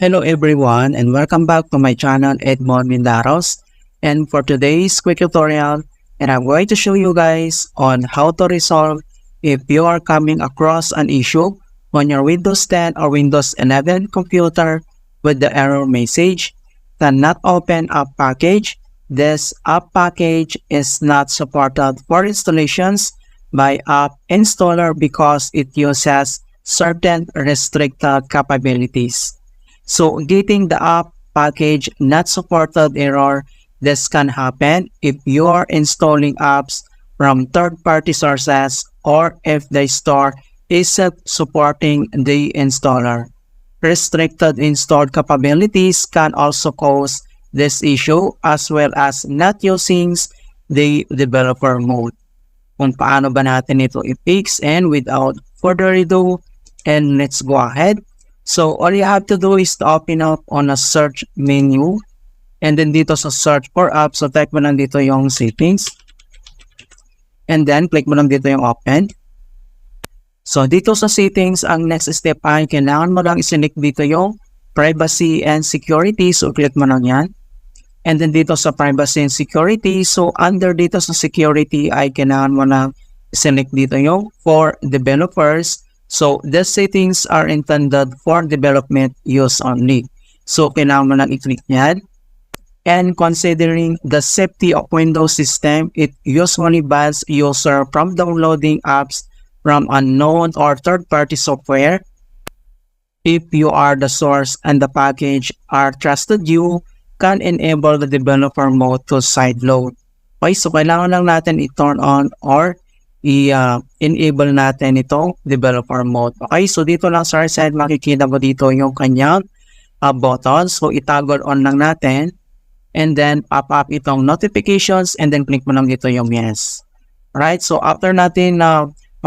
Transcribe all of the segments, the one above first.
Hello everyone and welcome back to my channel Edmond Mindaros, and for today's quick tutorial and I'm going to show you guys on how to resolve if you are coming across an issue on your Windows 10 or Windows 11 computer with the error message cannot open app package. This app package is not supported for installations by app installer because it uses certain restricted capabilities. So getting the app package not supported error, this can happen if you are installing apps from third-party sources or if the store isn't supporting the installer. Restricted installed capabilities can also cause this issue as well as not using the developer mode. Kung paano ba natin ito i-fix, and without further ado, and let's go ahead. So, all you have to do is to open up on a search menu. And then dito sa search for apps, so type mo lang dito yung settings. And then, click mo lang dito yung open. So, dito sa settings, ang next step ay kailangan mo lang i-select dito yung privacy and security. So, click mo lang yan. And then dito sa privacy and security, so under dito sa security ay kailangan mo lang i-select dito yung for developers. So, the settings are intended for development use only. So, kailangan mo lang i-click yan. And considering the safety of Windows system, it usually bans user from downloading apps from unknown or third-party software. If you are the source and the package are trusted, you can enable the developer mode to sideload. Okay, so kailangan lang natin i-turn on or i-enable natin itong developer mode. Okay, so dito lang sa right side, makikita mo dito yung kanyang button. So, itoggle on lang natin. And then, pop up itong notifications and then click mo lang dito yung yes. Alright, so after natin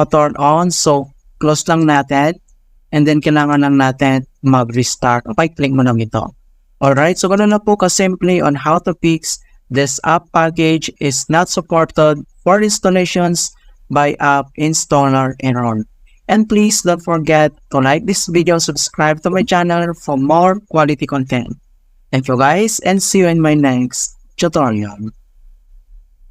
turn on, so close lang natin. And then, kailangan lang natin mag-restart. Okay, click mo lang ito. Alright, so ganoon na po kasimple on how to fix this app package is not supported for installations by app installer error. And please don't forget to like this video, subscribe to my channel for more quality content. Thank you guys and see you in my next tutorial.